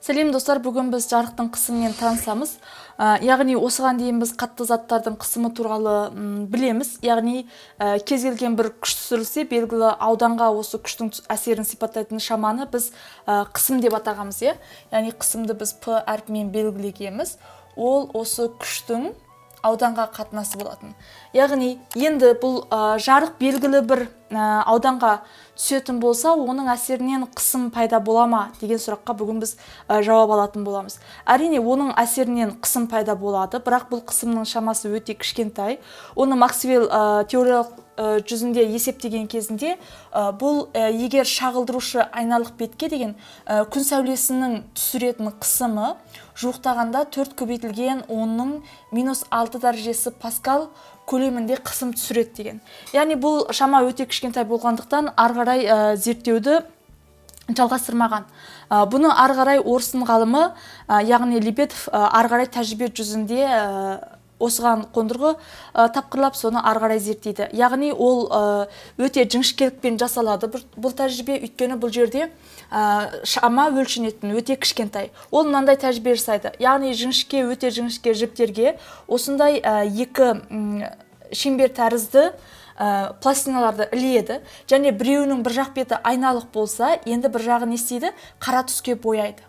Сәлем достар, бүгін біз жарықтың қысымымен танысамыз. Яғни осыған дейін біз қатты заттардың қысымы туралы білеміз. Яғни кез келген бір күш түсірілсе, белгілі ауданға осы күштің әсерін сипаттайтын шаманы біз қысым деп атағанбыз. Яғни қысымды біз П әрпімен белгілегенбіз. Ол осы күштің ауданға қатынасы болатын. Яғни енді бұл жарық белгілі бір ауданға түсетін болса, оның әсерінен қысым пайда бола ма деген сұраққа бүгін біз жауап алатын боламыз. Әрине, оның әсерінен қысым пайда болады, бірақ бұл қысымның шамасы өте кішкентай. Оны Максвелл теориялық жүзінде есептеген кезінде бұл егер шағылдырушы айналық бетке деген күн сәулесінің түсіретін қысымы жуықтағанда 4 көбейтілген 10-ның -6 дәрежесі паскал көлемінде қысым түсіреді деген. Яғни бұл шама өте кішкентай болғандықтан ары қарай зерттеуді жалғастырмаған. Бұны ары қарай орыстың ғалымы, яғни Лебедев ары қарай тәжірибе жүзінде осыған қондырғы тапқырлап, соны ары қарай зерттейді. Яғни ол өте жіңішкелікпен жасалады бұл тәжірибе, өйткені бұл жерде шама өлшенетін өте кішкентай. Ол мынандай тәжірибе жасайды. Яғни өте жіңішке жіптерге осындай екі шеңбер тәрізді пластиналарды іледі, және біреуінің бір жақ беті айналық болса, енді бір жағы не істейді? Қара түске бояйды.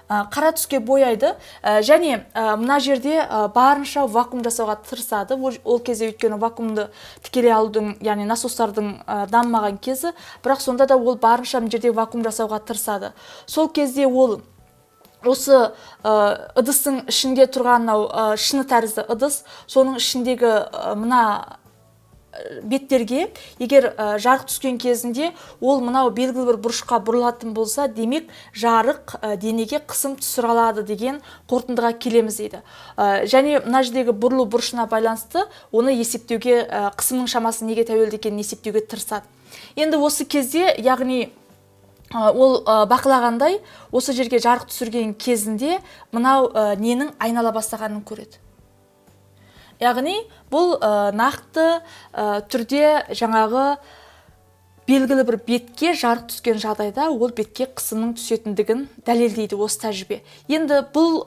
Қара түске бояйды, және мына жерде барынша вакуум жасауға тырысады. Ол кезде өйткені вакуумды тікелей алудың, яғни насостардың дамымаған кезі, бірақ сонда да ол барынша мына жерде вакуум жасауға тырысады. Сол кезде ол осы ыдыстың ішінде тұрған шыны тәрізді ыдыс, соның ішіндегі мына беттерге егер жарық түскен кезінде ол мынау белгілі бір бұрышқа бұрылатын болса, демек жарық денеге қысым түсіре алады деген қорытындыға келеміз дейді. Және мына жердегі бұрылу бұрышына байланысты оны есептеуге, қысымның шамасы неге тәуелді екенін есептеуге тырысады. Енді осы кезде, яғни ол бақылағандай, осы жерге жарық түсірген кезінде мынау ненің айнала бастағанын көреді. Яғни бұл нақты түрде жаңағы белгілі бір бетке жарық түскен жағдайда ол бетке қысымның түсетіндігін дәлелдейді осы тәжірибе. Енді бұл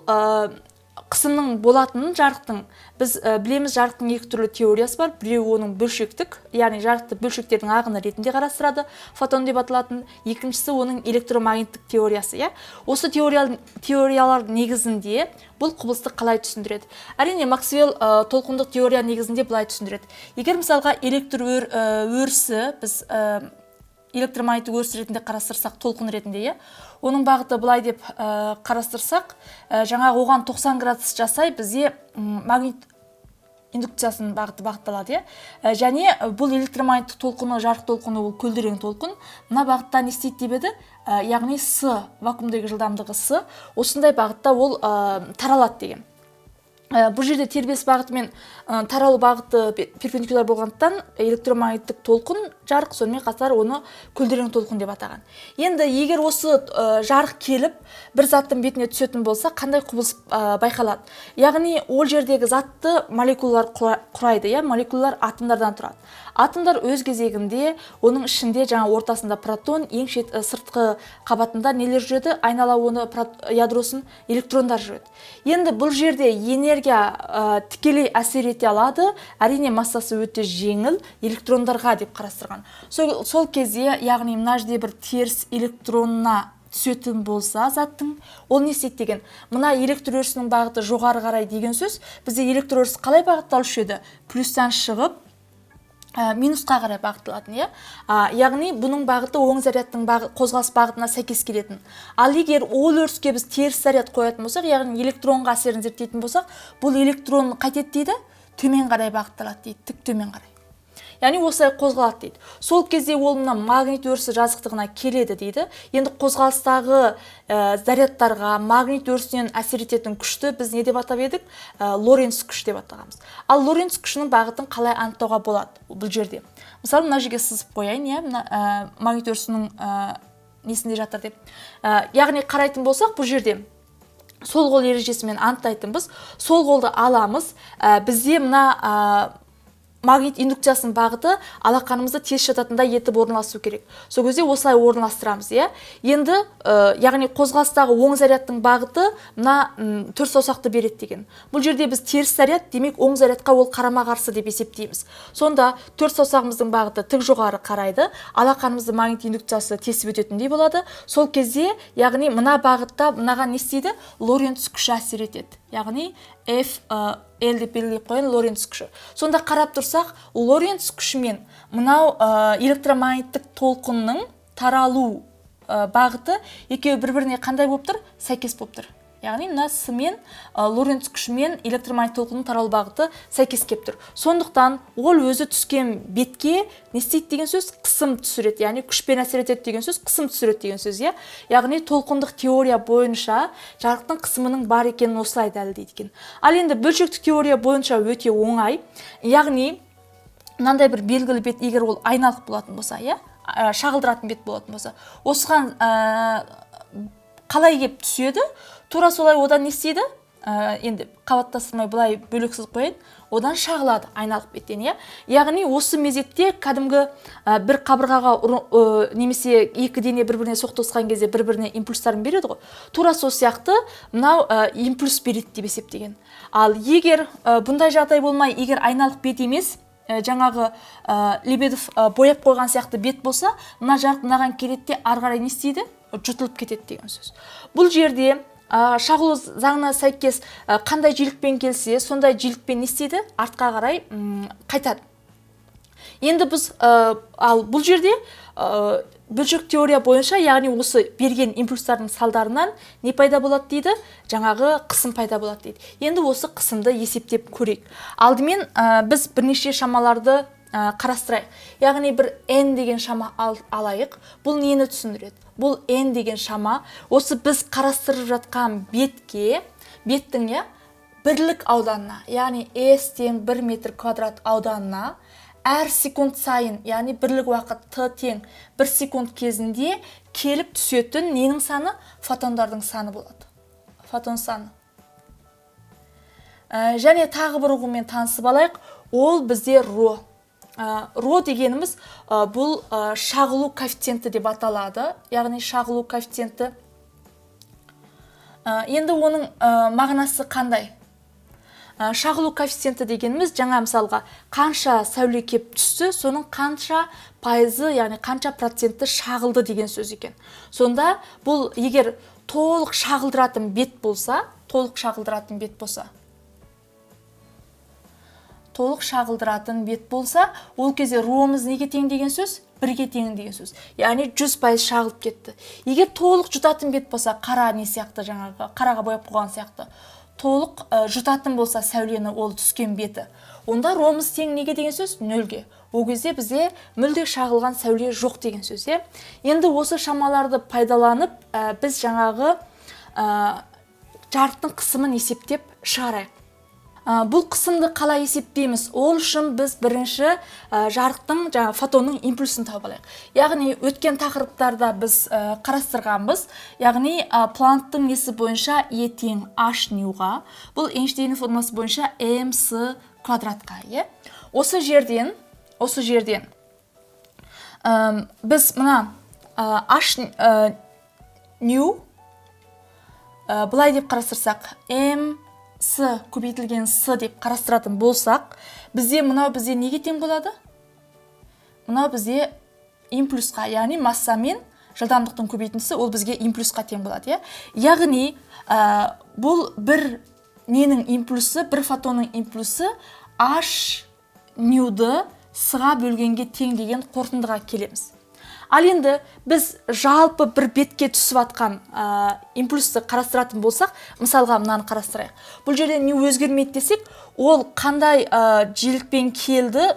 қысымның болатынын жарықтың, біз білеміз, жарықтың екі түрлі теориясы бар. Біреу оның бөлшектік, яғни жарықты бөлшектердің ағыны ретінде қарастырады, фотон деп аталатын. Екіншісі оның электромагниттік теориясы. Осы теориялар негізінде бұл құбылысты қалай түсіндіреді? Әрине, Максвелл толқындық теория негізінде былай түсіндіреді. Егер мысалға электр өрісі, біз электромагниттік өріс ретінде қарастырсақ, толқын ретінде, оның бағыты былай деп қарастырсақ, жаңағы оған 90 градус жасай, бізде магнит индукциясының бағыты бағытталады. Және бұл электромагниттік толқыны, жарық толқыны, ол көлдірең толқын. Мына бағытта не істейді деп еді? Яғни С, вакуумдегі жылдамдығы С, осындай бағытта ол таралады деген. Бұл жерде тербеліс бағыты мен таралу бағыты перпендикуляр болғандықтан электромагниттік толқын жарық, сонымен қатар оны көлдірең толқын деп атаған. Енді егер осы жарық келіп бір заттың бетіне түсетін болса, қандай құбылыс байқалады? Яғни ол жердегі затты молекулалар құрайды, молекулалар атомдардан тұрады. Атомдар өз кезегінде оның ішінде жаңа ортасында протон, ең сыртқы қабатында нелер жүреді? Айнала оны ядросын электрондар жүреді. Енді бұл жерде энергия тікелей әсер ете алады. Әрине, массасы өте жеңіл, электрондарға деп қарастырған. Сол кезде, яғни мына жерде бір теріс электронына түсетін болса заттың, ол не істейді деген? Мына электр өрісінің бағыты жоғары қарай деген сөз. Бізде электр өрісі қалай бағытталушы еді? Плюстан шығып минусқа қарай бағытталатын. Яғни бұның бағыты оң зарядтың қозғалыс бағытына сәйкес келетін. Ал егер ол өріске біз теріс заряд қоятын болсақ, яғни электронға әсерін зерттейтін болсақ, бұл электрон қайтеді дейді? Төмен қарай бағытталады дейді, тік төмен қарай. Яғни осылай қозғалады дейді. Сол кезде ол мына магнит өрісі жазықтығына келеді дейді. Енді қозғалыстағы зарядтарға магнит өрісінен әсер ететін күшті біз не деп атап едік? Лоренц күш деп атағанбыз. Ал Лоренц күшінің бағытын қалай анықтауға болады бұл жерде? Мысалы, мына жерге сызып қояйын, магнит өрісінің несінде жатыр деп. Яғни қарайтын болсақ, бұл жерде сол қол ережесімен анықтайтынбыз. Сол қолды аламыз. Бізде мына магнит индукциясының бағыты алақанымызды тез жататындай етіп орналасу керек. Сол кезде осылай орналастырамыз, иә. Енді яғни қозғалыстағы оң зарядтың бағыты мына төрт саусақты береді деген. Бұл жерде біз теріс заряд, демек оң зарядқа ол қарама-қарсы деп есептейміз. Сонда төрт саусағымыздың бағыты тік жоғары қарайды, алақанымызды магнит индукциясы тесіп өтетіндей болады. Сол кезде, яғни мына бағытта мынаған не істейді? Лоренц күші әсер етеді. Яғни L деп белгілеп қойған Лоренц күші. Сонда қарап тұрсақ, Лоренц күшімен мынау электромагниттік толқынның таралу бағыты екеуі бір-біріне қандай болып тұр? Сәйкес болып тұр. Яғни мына с мен Лоренц күшімен электромагнит толқынның таралу бағыты сәйкес келіп тұр. Сондықтан ол өзі түскен бетке не істейді деген сөз? Қысым түсіреді. Яғни күшпен әсер етеді деген сөз, қысым түсіреді деген сөз, иә. Яғни толқындық теория бойынша жарықтың қысымының бар екенін осылай дәлелдейді екен. Ал енді бөлшектік теория бойынша өте оңай. Яғни мынандай бір белгілі бет, егер ол айналық болатын болса, иә, шағылдыратын бет болатын болса, осыған қалай кеп түседі? Тура солай одан не істейді? Енді қабаттастырмай былай бөлексіз қойын, одан шағылады айналық беттен, иә. Яғни осы мезетте кәдімгі бір қабырғаға немесе екі дене бір-біріне соқтығысқан кезде бір-біріне импульстарын береді ғой. Тура сол сияқты мынау импульс береді деп есептеген. Ал егер бұндай жағдай болмай, егер айналық бет емес, жаңағы Лебедев бояп қойған сияқты бет болса, мына жарық мынаған келеді де ары қарай не істейді? Жұтылып кетеді деген сөз. Бұл жерде шағылу заңына сәйкес қандай жиілікпен келсе, сондай жиілікпен не істейді? Артқа қарай қайтады. Енді біз ал бұл жерде бөлшек теория бойынша, яғни осы берген импульстардың салдарынан не пайда болады дейді? Жаңағы қысым пайда болады дейді. Енді осы қысымды есептеп көрейік. Алдымен біз бірнеше шамаларды қарастырайық. Яғни бір n деген шама алайық. Бұл нені түсіндіреді? Бұл n деген шама осы біз қарастырып жатқан беттің бірлік ауданына, яғни S тең 1 метр квадрат ауданына әр секунд сайын, яғни бірлік уақыт t тең 1 секунд кезінде келіп түсетін ненің саны? Фотондардың саны болады. Фотон саны. Және тағы бір ұғыммен танысып алайық. Ол бізде ρ. Ро дегеніміз бұл шағылу коэффициенті деп аталады. Яғни шағылу коэффициенті. Енді оның мағынасы қандай? Шағылу коэффициенті дегеніміз жаңа мысалға қанша сәуле кеп түсті, соның қанша пайызы, яғни қанша проценті шағылды деген сөз екен. Сонда бұл егер толық шағылдыратын бет болса, ол кезде ромыз неге тең деген сөз? 1-ге тең деген сөз. Яғни 100% шағылып кетті. Егер толық жұтатын бет болса, қара не сияқты, жаңағы қараға бояп қойған сияқты, толық жұтатын болса сәулені ол түскен беті, онда ромыз тең неге деген сөз? 0-ге. Ол кезде бізде мүлде шағылған сәуле жоқ деген сөз. Енді осы шамаларды пайдаланып, біз жаңағы жарықтың қысымын есептеп шығарайық. Бұл қысымды қалай есептейміз? Ол үшін біз бірінші жарықтың, фотонның импульсін тауып алайық. Яғни өткен тақырыптарда біз қарастырғанбыз. Яғни Планктың несі бойынша E тең H ньюға, бұл Эйнштейннің формуласы бойынша mc квадратқа. Осы жерден біз мына H нью былай деп қарастырсақ, с көбейтілген с деп қарастыратын болсақ, бізде неге тең болады? Мынау бізде импульсқа, яғни масса мен жылдамдықтың көбейтіндісі, ол бізге импульсқа тең болады. Яғни бұл бір ненің импульсы, бір фотонның импульсы H ньюді с-ға бөлгенге тең деген қорытындыға келеміз. Ал енді біз жалпы бір бетке түсіп атқан импульсті қарастыратын болсақ, мысалға мынаны қарастырайық. Бұл жерде не өзгермейді десек, ол қандай жиілікпен келді,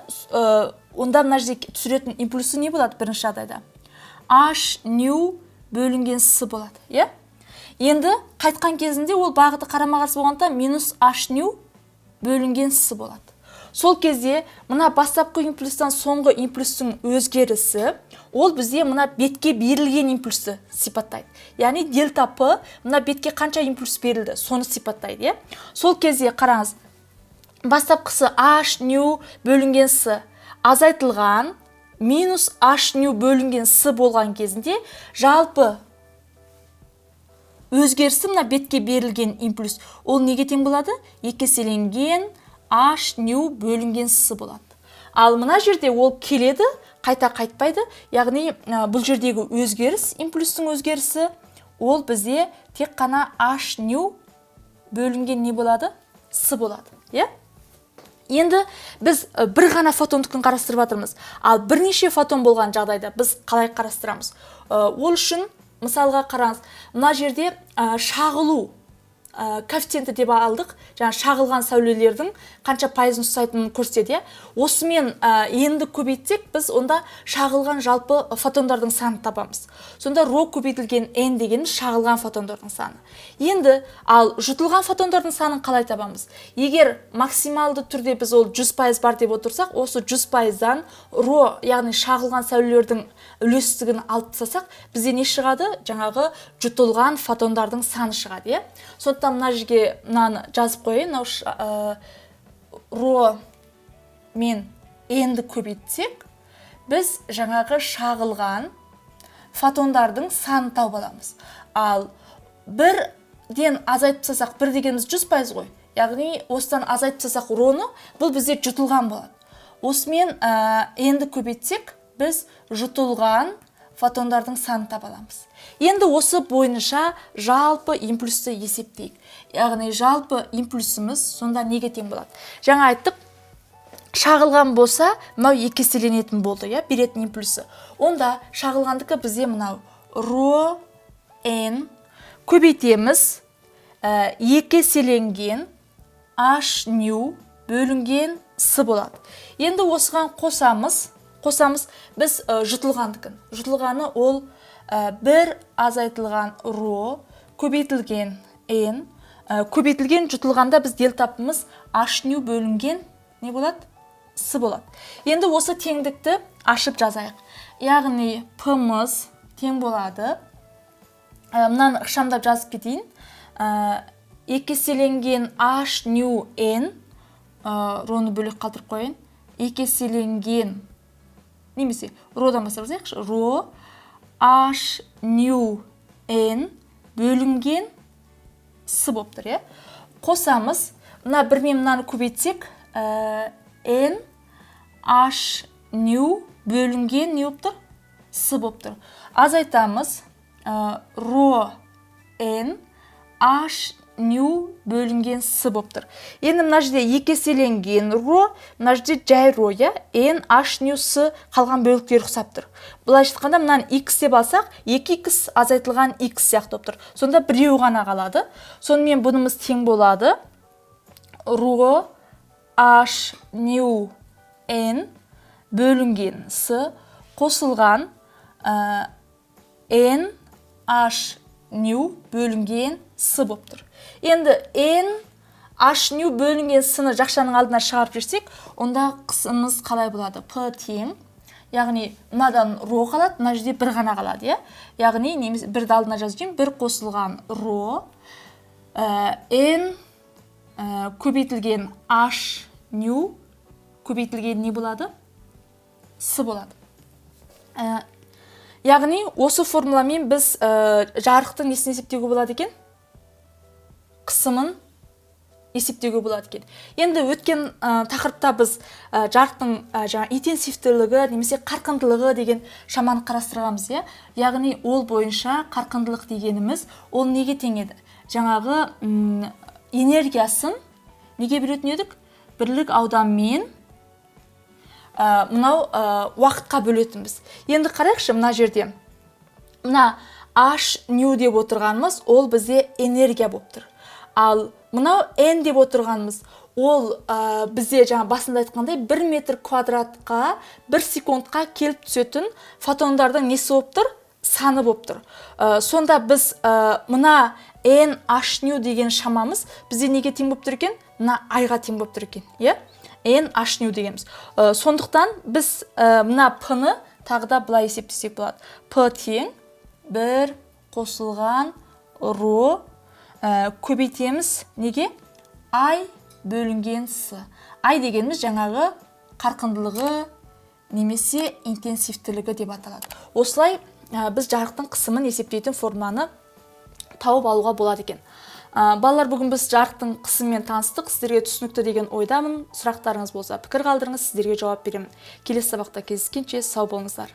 онда мына жерде түсіретін импульсы не болады бірінші жағдайда? H нью бөлінген с болады. Енді қайтқан кезінде ол бағыты қарама-қарсы болғанда минус H нью бөлінген с болады. Сол кезде мына бастапқы импульстан соңғы импульстың өзгерісі, ол бізде мына бетке берілген импульсті сипаттайды. Яғни дельта П мына бетке қанша импульс берілді, соны сипаттайды. Сол кезде қараңыз, бастапқысы h ню бөлінген с азайтылған минус h ню бөлінген с болған кезінде жалпы өзгерісі мына бетке берілген импульс ол неге тең болады? 2 еселенген h ню бөлінген с болады. Ал мына жерде ол келеді, қайта қайтпайды. Яғни бұл жердегі өзгеріс, импульстің өзгерісі ол бізде тек қана h ню бөлінген не болады? С болады. Енді біз бір ғана фотондікін қарастырып жатырмыз. Ал бірнеше фотон болған жағдайда біз қалай қарастырамыз? Ол үшін мысалға қараңыз, мына жерде шағылу коэффициенті деп алдық. Жаңа шағылған сәулелердің қанша пайызын ұстайтынын көрсетеді. Осымен енді көбейтсек, біз онда шағылған жалпы фотондардың санын табамыз. Сонда ро көбейтілген n дегеніміз шағылған фотондардың саны. Енді ал жұтылған фотондардың санын қалай табамыз? Егер максималды түрде біз ол 100% бар деп отырсақ, осы 100%-дан ро, яғни шағылған сәулелердің үлестігін алып тастасақ, бізде не шығады? Жаңағы жұтылған фотондардың саны шығады. Сондықтан мына жерге мынаны жазып қойайын. Ро мен n-ді көбейтсек, біз жаңағы шағылған фотондардың санын тауып аламыз. Ал бірден азайтып тастасақ, бір дегеніміз 100% ғой. Яғни осыдан азайтып тастасақ роны, бұл бізде жұтылған болады. Осымен n-ді көбейтсек, біз жұтылған фотондардың санын таба аламыз. Енді осы бойынша жалпы импульсті есептейік. Яғни жалпы импульсіміз сонда неге тең болады? Жаңа айттық, шағылған болса, мынау 2 еселенетін болды, беретін импульсі. Онда шағылғандікі бізде мынау ро n көбейтеміз 2 еселенген h ню бөлінген с болады. Енді осыған қосамыз біз жұтылғандікін. Жұтылғаны ол бір азайтылған ро көбейтілген n. Көбейтілген жұтылғанда біз дельтапымыз h ню бөлінген не болады? С болады. Енді осы теңдікті ашып жазайық. Яғни p-мыз тең болады. Мынаны ықшамдап жазып кетейін. 2 еселенген h ню n, роны бөлек қалдырып қойын. 2 еселенген, немесе родан бастап жазайықшы. Ро h ню n бөлінген с болып тұр. Қосамыз, мына бірмен мынаны көбейтсек, n h ню бөлінген не болып тұр? С болып тұр. Азайтамыз, ро n h ню бөлінген с болып тұр. Енді мына жерде 2 еселенген ро, мына жерде жай ро, n h ню с қалған бөліктер ұқсап тұр. Бұлай айтқанда мынаны x деп алсақ, 2x азайтылған x сияқты болып тұр. Сонда біреу ғана қалады. Сонымен бұнымыз тең болады. Ро h ню n бөлінген с қосылған n h ню бөлінген с болып тұр. Енді n h ню бөлінген с-ны жақшаның алдына шығарып жүрсек, онда қысымыз қалай болады? P тең. Яғни мынадан ро қалады, мына жерде бір ғана қалады. Яғни бірді алдына жазып, бір қосылған ро n көбейтілген h ню көбейтілген не болады? С болады. Яғни осы формуламен біз жарықтың несін есептеуге болады екен? Қысымын есептеуге болады екен. Енді өткен тақырыпта біз жарықтың интенсивтілігі немесе қарқындылығы деген шаманы қарастырғанбыз. Яғни ол бойынша қарқындылық дегеніміз ол неге тең еді? Жаңағы энергиясын неге беретін едік? Бірлік ауданмен мынау уақытқа бөлетінбіз. Енді қарайықшы, мына жерде мына h ню деп отырғанымыз ол бізде энергия болып тұр. Ал мынау n деп отырғанымыз ол бізде жаңа басында айтқандай 1 метр квадратқа 1 секундқа келіп түсетін фотондардың несі болып тұр? Саны болып тұр. Сонда біз мына n h ню деген шамамыз бізде неге тең болып тұр екен? Мына айға тең болып тұр екен. n h ню дегеніміз. Сондықтан біз мына p-ны тағы да былай есептесек болады. P тең 1 қосылған ро көбейтеміз неге? I бөлінген с. I дегеніміз жаңағы қарқындылығы немесе интенсивтілігі деп аталады. Осылай біз жарықтың қысымын есептейтін формуланы тауып алуға болады екен. Балалар, бүгін біз жарықтың қысымымен таныстық. Сіздерге түсінікті деген ойдамын. Сұрақтарыңыз болса пікір қалдырыңыз, сіздерге жауап беремін. Келесі сабақта кездескенше сау болыңыздар.